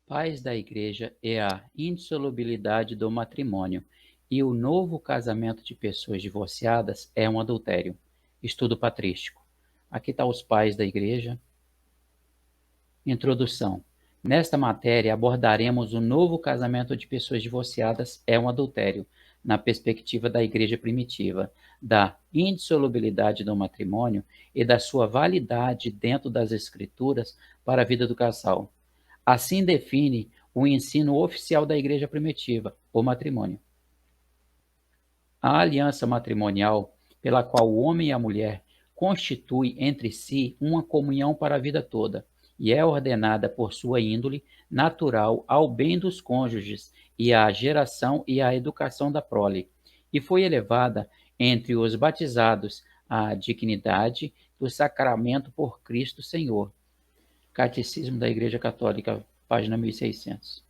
Pais da Igreja e a indissolubilidade do matrimônio e o novo casamento de pessoas divorciadas é um adultério. Estudo patrístico. Aqui está os pais da Igreja. Introdução. Nesta matéria abordaremos o novo casamento de pessoas divorciadas é um adultério, na perspectiva da Igreja primitiva, da indissolubilidade do matrimônio e da sua validade dentro das Escrituras para a vida do casal. Assim define o ensino oficial da Igreja primitiva, o matrimônio. A aliança matrimonial, pela qual o homem e a mulher constituem entre si uma comunhão para a vida toda, e é ordenada por sua índole natural ao bem dos cônjuges e à geração e à educação da prole, e foi elevada entre os batizados à dignidade do sacramento por Cristo Senhor. Catecismo da Igreja Católica, página 1600.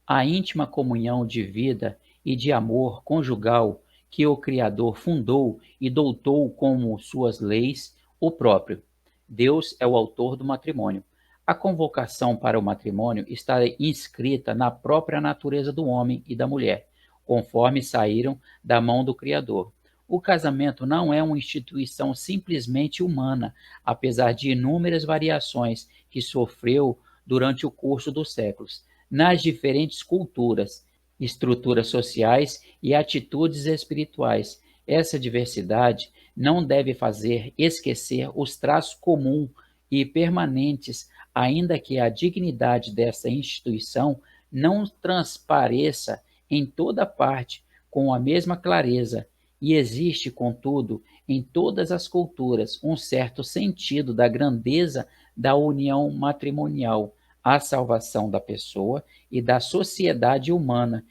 A íntima comunhão de vida e de amor conjugal que o Criador fundou e doutou como suas leis o próprio. Deus é o autor do matrimônio. A convocação para o matrimônio está inscrita na própria natureza do homem e da mulher, conforme saíram da mão do Criador. O casamento não é uma instituição simplesmente humana, apesar de inúmeras variações que sofreu durante o curso dos séculos, nas diferentes culturas, estruturas sociais e atitudes espirituais. Essa diversidade não deve fazer esquecer os traços comuns e permanentes, ainda que a dignidade dessa instituição não transpareça em toda parte com a mesma clareza. E existe, contudo, em todas as culturas, um certo sentido da grandeza da união matrimonial, a salvação da pessoa e da sociedade humana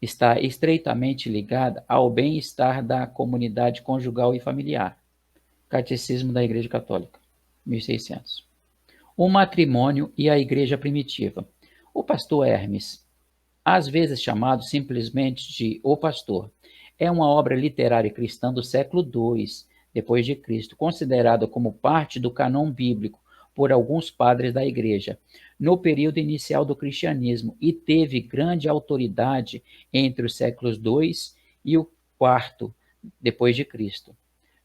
está estreitamente ligada ao bem-estar da comunidade conjugal e familiar. Catecismo da Igreja Católica, 1600. O matrimônio e a Igreja primitiva. O pastor Hermes, às vezes chamado simplesmente de O Pastor, é uma obra literária cristã do século II depois de Cristo, considerada como parte do cânon bíblico por alguns padres da Igreja, no período inicial do cristianismo, e teve grande autoridade entre os séculos II e o IV depois de Cristo,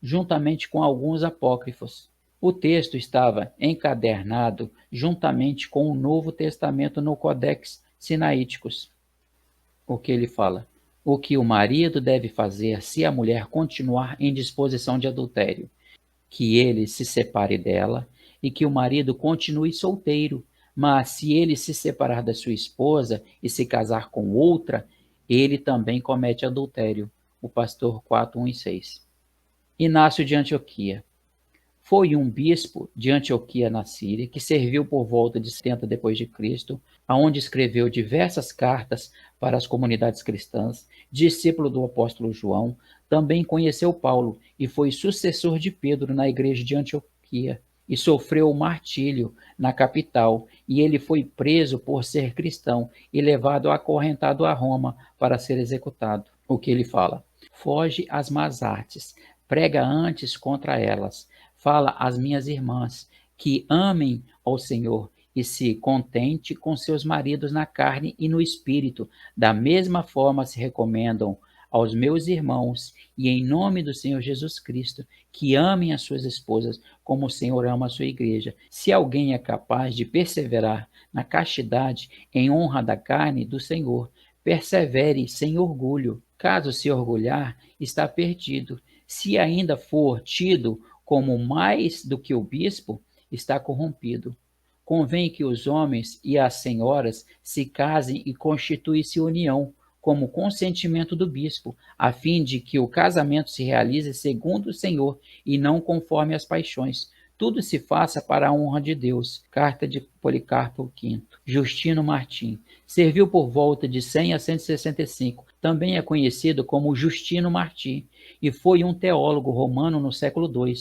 juntamente com alguns apócrifos. O texto estava encadernado juntamente com o Novo Testamento no Codex Sinaíticos. O que ele fala? O que o marido deve fazer se a mulher continuar em disposição de adultério? Que ele se separe dela e que o marido continue solteiro, mas se ele se separar da sua esposa e se casar com outra, ele também comete adultério. O pastor 4, 1 e 6. Inácio de Antioquia. Foi um bispo de Antioquia na Síria, que serviu por volta de 70 depois de Cristo, aonde escreveu diversas cartas para as comunidades cristãs, discípulo do apóstolo João, também conheceu Paulo e foi sucessor de Pedro na igreja de Antioquia e sofreu o martírio na capital, e ele foi preso por ser cristão e levado acorrentado a Roma para ser executado. O que ele fala? Foge às más artes, prega antes contra elas, fala às minhas irmãs que amem ao Senhor e se contente com seus maridos na carne e no espírito. Da mesma forma se recomendam aos meus irmãos e em nome do Senhor Jesus Cristo, que amem as suas esposas como o Senhor ama a sua igreja. Se alguém é capaz de perseverar na castidade em honra da carne do Senhor, persevere sem orgulho. Caso se orgulhar, está perdido. Se ainda for tido como mais do que o bispo, está corrompido. Convém que os homens e as senhoras se casem e constituem-se união, como consentimento do bispo, a fim de que o casamento se realize segundo o Senhor e não conforme as paixões. Tudo se faça para a honra de Deus. Carta de Policarpo V. Justino Martim. Serviu por volta de 100 a 165. Também é conhecido como Justino Martim e foi um teólogo romano no século II.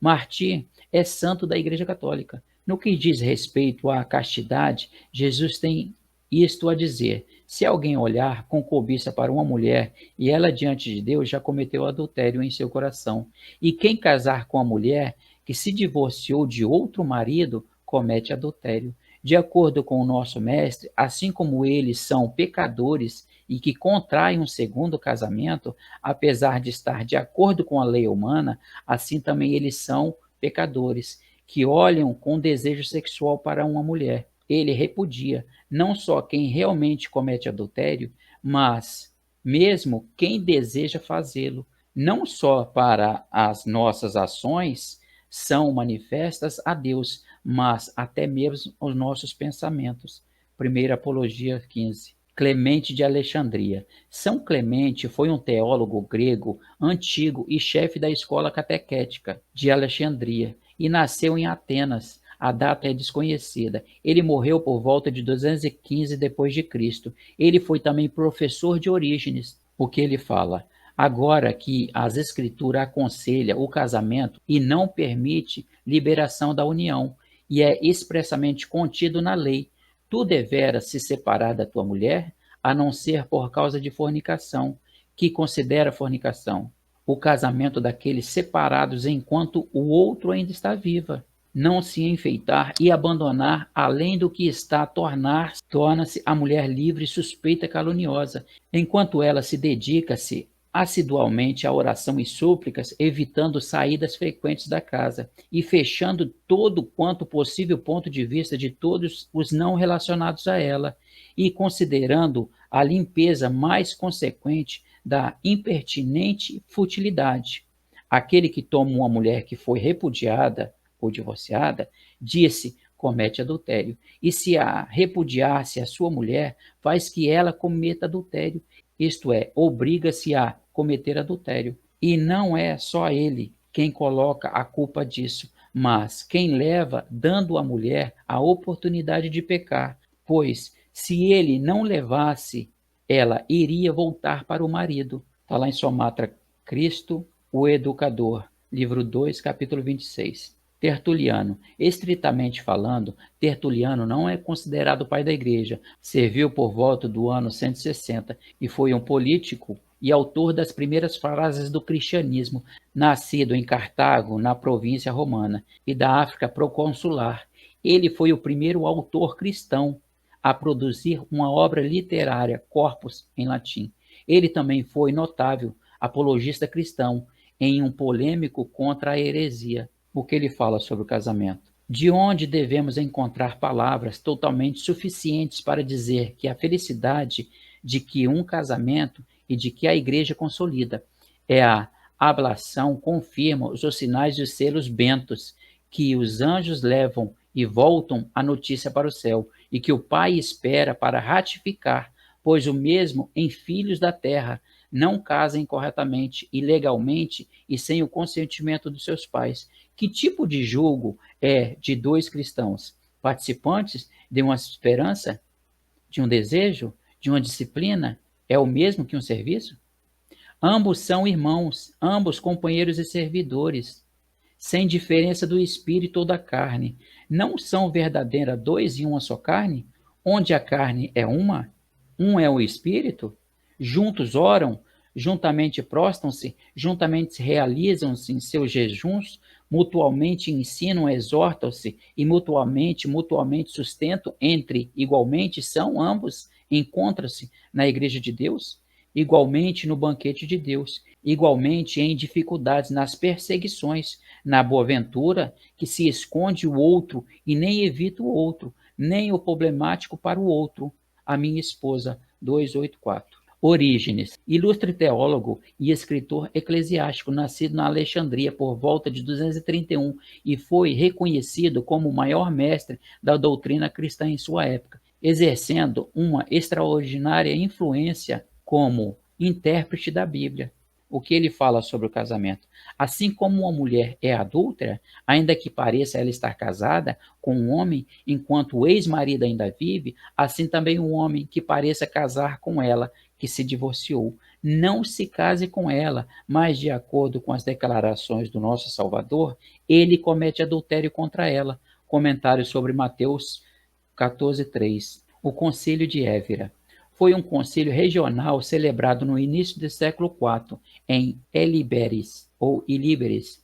Martim é santo da Igreja Católica. No que diz respeito à castidade, Jesus tem isto a dizer: se alguém olhar com cobiça para uma mulher e ela diante de Deus já cometeu adultério em seu coração. E quem casar com a mulher que se divorciou de outro marido comete adultério. De acordo com o nosso mestre, assim como eles são pecadores e que contraem um segundo casamento, apesar de estar de acordo com a lei humana, assim também eles são pecadores, que olham com desejo sexual para uma mulher. Ele repudia não só quem realmente comete adultério, mas mesmo quem deseja fazê-lo. Não só para as nossas ações são manifestas a Deus, mas até mesmo os nossos pensamentos. Primeira Apologia 15. Clemente de Alexandria. São Clemente foi um teólogo grego antigo e chefe da escola catequética de Alexandria e nasceu em Atenas. A data é desconhecida. Ele morreu por volta de 215 depois de Cristo. Ele foi também professor de Orígenes. O que ele fala? Agora que as escrituras aconselham o casamento e não permite liberação da união, e é expressamente contido na lei, tu deveras se separar da tua mulher, a não ser por causa de fornicação, que considera fornicação o casamento daqueles separados enquanto o outro ainda está viva. Não se enfeitar e abandonar além do que está a torna-se a mulher livre, suspeita e caluniosa, enquanto ela se dedica-se assidualmente à oração e súplicas, evitando saídas frequentes da casa e fechando todo quanto possível ponto de vista de todos os não relacionados a ela, e considerando a limpeza mais consequente da impertinente futilidade. Aquele que toma uma mulher que foi repudiada ou divorciada, disse, comete adultério. E se a repudiar-se a sua mulher, faz que ela cometa adultério, isto é, obriga-se a cometer adultério. E não é só ele quem coloca a culpa disso, mas quem leva, dando à mulher a oportunidade de pecar, pois se ele não levasse, ela iria voltar para o marido. Está lá em Somatra, Cristo, o Educador, livro 2, capítulo 26. Tertuliano. Estritamente falando, Tertuliano não é considerado pai da igreja. Serviu por volta do ano 160 e foi um político e autor das primeiras frases do cristianismo, nascido em Cartago, na província romana, e da África proconsular. Ele foi o primeiro autor cristão a produzir uma obra literária, corpus, em latim. Ele também foi notável apologista cristão em um polêmico contra a heresia. O que ele fala sobre o casamento? De onde devemos encontrar palavras totalmente suficientes para dizer que a felicidade de que um casamento e de que a igreja consolida é a ablação confirma os sinais e os selos bentos que os anjos levam e voltam a notícia para o céu e que o Pai espera para ratificar, pois o mesmo em filhos da terra não casem corretamente, ilegalmente e sem o consentimento dos seus pais. Que tipo de julgo é de dois cristãos? Participantes de uma esperança, de um desejo, de uma disciplina? É o mesmo que um serviço? Ambos são irmãos, ambos companheiros e servidores, sem diferença do espírito ou da carne. Não são verdadeira dois em uma só carne? Onde a carne é uma, um é o espírito? Juntos oram, juntamente prostam-se, juntamente realizam-se em seus jejuns, mutualmente ensinam, exortam-se e mutuamente sustentam, igualmente são ambos, encontram-se na igreja de Deus, igualmente no banquete de Deus, igualmente em dificuldades, nas perseguições, na boa ventura, que se esconde o outro e nem evita o outro, nem o problemático para o outro. A minha esposa, 284. Orígenes, ilustre teólogo e escritor eclesiástico, nascido na Alexandria por volta de 231 e foi reconhecido como o maior mestre da doutrina cristã em sua época, exercendo uma extraordinária influência como intérprete da Bíblia. O que ele fala sobre o casamento? Assim como uma mulher é adúltera, ainda que pareça ela estar casada com um homem enquanto o ex-marido ainda vive, assim também um homem que pareça casar com ela, que se divorciou. Não se case com ela, mas de acordo com as declarações do nosso Salvador, ele comete adultério contra ela. Comentário sobre Mateus 14:3. O Concílio de Évora. Foi um concílio regional celebrado no início do século IV, em Ilíberis,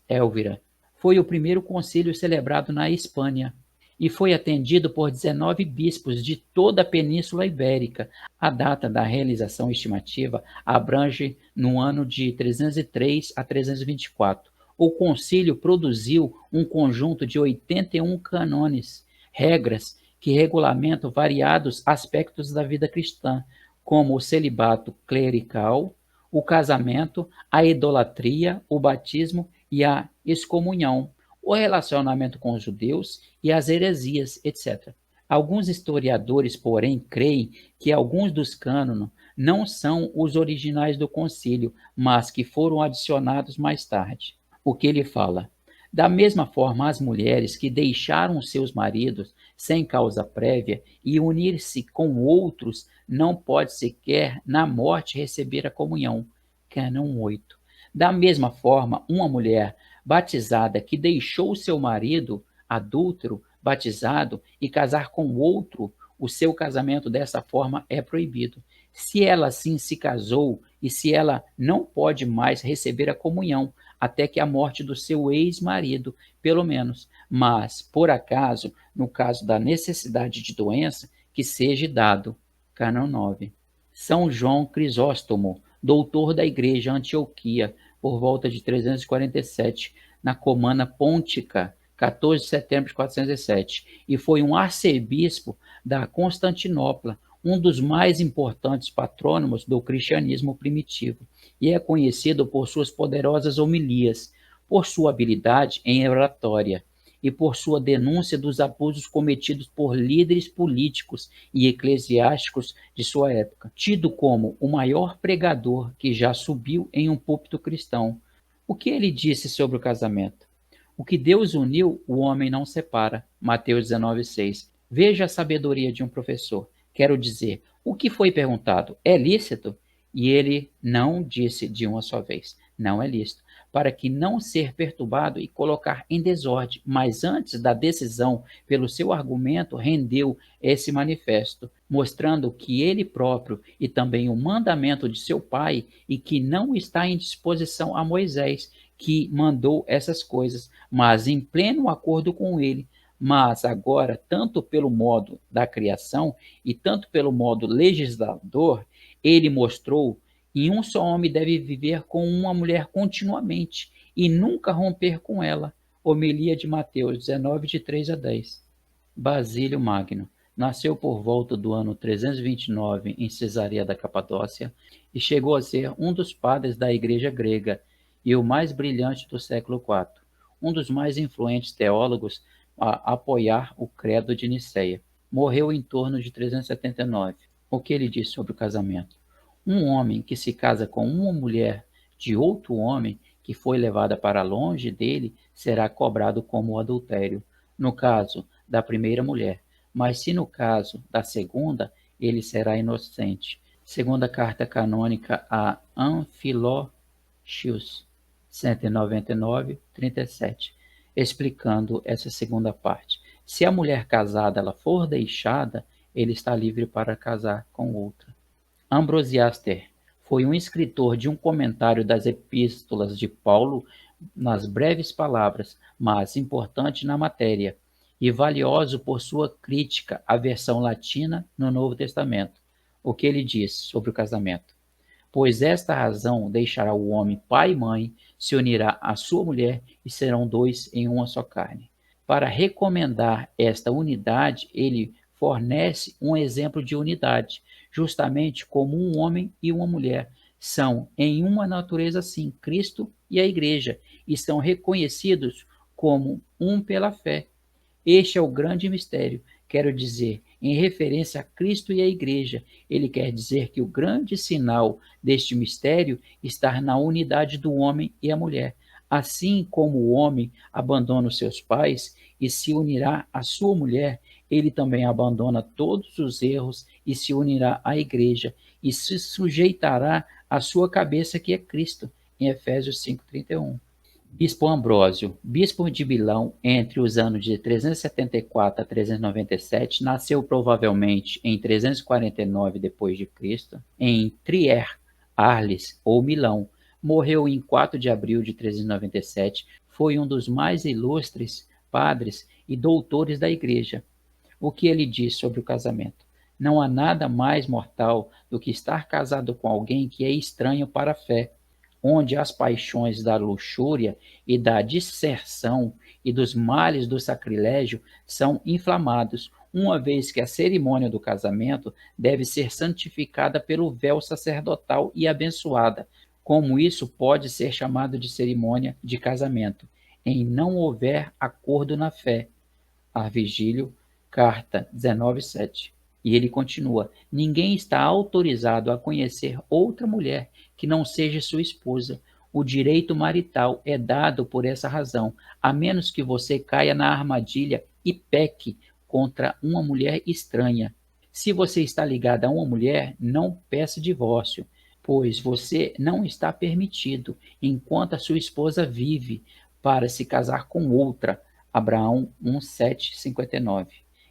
Évora. Foi o primeiro concílio celebrado na Espanha. e foi atendido por 19 bispos de toda a Península Ibérica. A data da realização estimativa abrange no ano de 303 a 324. O concílio produziu um conjunto de 81 cânones, regras que regulamentam variados aspectos da vida cristã, como o celibato clerical, o casamento, a idolatria, o batismo e a excomunhão, o relacionamento com os judeus e as heresias, etc. Alguns historiadores, porém, creem que alguns dos cânones não são os originais do concílio, mas que foram adicionados mais tarde. O que ele fala? Da mesma forma, as mulheres que deixaram seus maridos sem causa prévia e unir-se com outros não pode sequer na morte receber a comunhão. Cânon 8. Da mesma forma, uma mulher batizada que deixou seu marido adúltero, batizado, e casar com outro, o seu casamento dessa forma é proibido. Se ela sim se casou e se ela não pode mais receber a comunhão, até que a morte do seu ex-marido, pelo menos, mas, por acaso, no caso da necessidade de doença, que seja dado. Cânon 9. São João Crisóstomo, doutor da Igreja Antioquia, por volta de 347, na Comana Pôntica, 14 de setembro de 407, e foi um arcebispo da Constantinopla, um dos mais importantes patrônimos do cristianismo primitivo, e é conhecido por suas poderosas homilias, por sua habilidade em oratória e por sua denúncia dos abusos cometidos por líderes políticos e eclesiásticos de sua época, tido como o maior pregador que já subiu em um púlpito cristão. O que ele disse sobre o casamento? O que Deus uniu, o homem não separa. Mateus 19:6. Veja a sabedoria de um professor. Quero dizer, o que foi perguntado? É lícito? E ele não disse de uma só vez. Não é lícito. Para que não ser perturbado e colocar em desordem, mas antes da decisão, pelo seu argumento, rendeu esse manifesto, mostrando que ele próprio e também o mandamento de seu pai, e que não está em disposição a Moisés, que mandou essas coisas, mas em pleno acordo com ele. Mas agora, tanto pelo modo da criação e tanto pelo modo legislador, ele mostrou que um só homem deve viver com uma mulher continuamente e nunca romper com ela. Homilia de Mateus 19, de 3 a 10. Basílio Magno nasceu por volta do ano 329 em Cesareia da Capadócia e chegou a ser um dos padres da Igreja grega e o mais brilhante do século IV, um dos mais influentes teólogos a apoiar o credo de Nicéia. Morreu em torno de 379. O que ele diz sobre o casamento? Um homem que se casa com uma mulher de outro homem que foi levada para longe dele será cobrado como adultério, no caso da primeira mulher, mas se no caso da segunda, ele será inocente. Segunda carta canônica a Amfilochius, 199, 37, explicando essa segunda parte. Se a mulher casada ela for deixada, ele está livre para casar com outra. Ambrosiaster foi um escritor de um comentário das epístolas de Paulo nas breves palavras, mas importante na matéria, e valioso por sua crítica à versão latina no Novo Testamento. O que ele diz sobre o casamento? Pois esta razão deixará o homem pai e mãe, se unirá à sua mulher e serão dois em uma só carne. Para recomendar esta unidade, ele fornece um exemplo de unidade, justamente como um homem e uma mulher são em uma natureza sim Cristo e a Igreja, e são reconhecidos como um pela fé. Este é o grande mistério, quero dizer, em referência a Cristo e a Igreja. Ele quer dizer que o grande sinal deste mistério está na unidade do homem e a mulher. Assim como o homem abandona os seus pais e se unirá à sua mulher, ele também abandona todos os erros e se unirá à Igreja e se sujeitará à sua cabeça, que é Cristo, em Efésios 5:31. Bispo Ambrósio, bispo de Milão entre os anos de 374 a 397, nasceu provavelmente em 349 d.C., em Trier, Arles ou Milão. Morreu em 4 de abril de 397, foi um dos mais ilustres padres e doutores da igreja. O que ele diz sobre o casamento? Não há nada mais mortal do que estar casado com alguém que é estranho para a fé, onde as paixões da luxúria e da disserção e dos males do sacrilégio são inflamados, uma vez que a cerimônia do casamento deve ser santificada pelo véu sacerdotal e abençoada, como isso pode ser chamado de cerimônia de casamento, em não houver acordo na fé. A Virgílio, carta 19:7. E ele continua: ninguém está autorizado a conhecer outra mulher que não seja sua esposa. O direito marital é dado por essa razão, a menos que você caia na armadilha e peque contra uma mulher estranha. Se você está ligado a uma mulher, não peça divórcio, pois você não está permitido, enquanto a sua esposa vive, para se casar com outra. Abraão 1:7-59.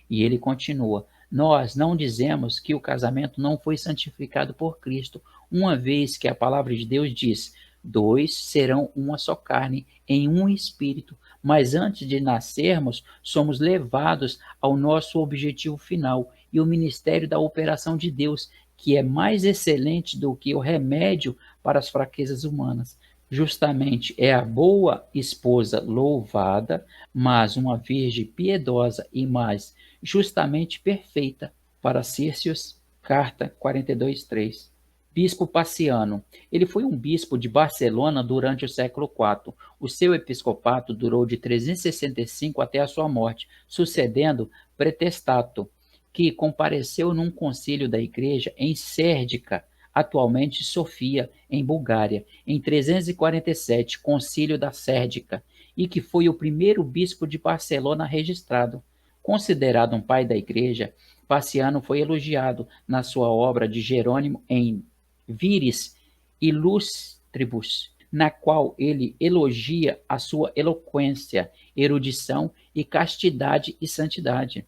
E ele continua: nós não dizemos que o casamento não foi santificado por Cristo, uma vez que a palavra de Deus diz: dois serão uma só carne, em um espírito. Mas antes de nascermos, somos levados ao nosso objetivo final e o ministério da operação de Deus, que é mais excelente do que o remédio para as fraquezas humanas. Justamente é a boa esposa louvada, mas uma virgem piedosa e mais justamente perfeita, para Círcios, carta 42:3. Bispo Paciano. Ele foi um bispo de Barcelona durante o século IV. O seu episcopato durou de 365 até a sua morte, sucedendo Pretestato, que compareceu num concílio da igreja em Sérdica, atualmente Sofia, em Bulgária, em 347, concílio da Sérdica, e que foi o primeiro bispo de Barcelona registrado. Considerado um pai da igreja, Paciano foi elogiado na sua obra de Jerônimo em Viris Illustribus, na qual ele elogia a sua eloquência, erudição e castidade e santidade.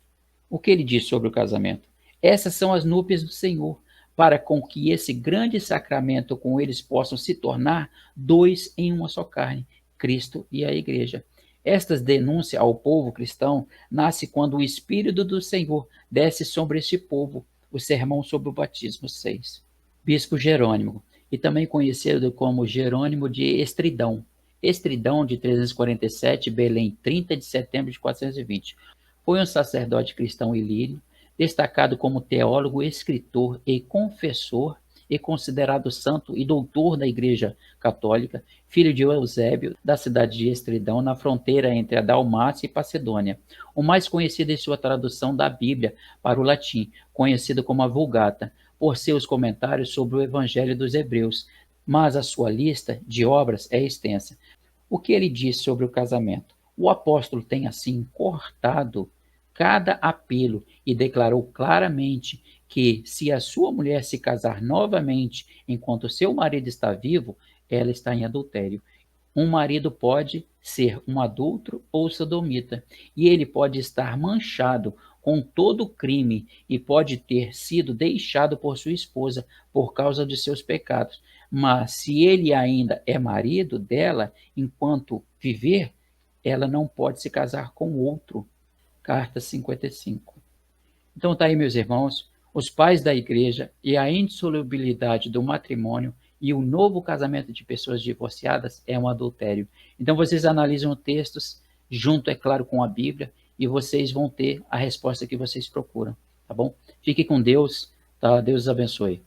O que ele diz sobre o casamento? Essas são as núpcias do Senhor, para com que esse grande sacramento com eles possam se tornar dois em uma só carne, Cristo e a igreja. Estas denúncias ao povo cristão nasce quando o Espírito do Senhor desce sobre este povo, o sermão sobre o batismo 6. Bispo Jerônimo, e também conhecido como Jerônimo de Estridão. Estridão, de 347, Belém, 30 de setembro de 420. Foi um sacerdote cristão ilírio, destacado como teólogo, escritor e confessor, e considerado santo e doutor da Igreja Católica, filho de Eusébio, da cidade de Estridão, na fronteira entre a Dalmácia e Macedônia. O mais conhecido em sua tradução da Bíblia para o latim, conhecido como a Vulgata, por seus comentários sobre o Evangelho dos Hebreus, mas a sua lista de obras é extensa. O que ele diz sobre o casamento? O apóstolo tem assim cortado cada apelo e declarou claramente que, se a sua mulher se casar novamente enquanto seu marido está vivo, ela está em adultério. Um marido pode ser um adúltero ou sodomita, e ele pode estar manchado com todo crime e pode ter sido deixado por sua esposa por causa de seus pecados. Mas se ele ainda é marido dela enquanto viver, ela não pode se casar com outro. Carta 55. Então tá aí, meus irmãos, os pais da igreja e a indissolubilidade do matrimônio e o novo casamento de pessoas divorciadas é um adultério. Então vocês analisam textos junto, é claro, com a Bíblia, e vocês vão ter a resposta que vocês procuram, tá bom? Fique com Deus, tá? Deus os abençoe.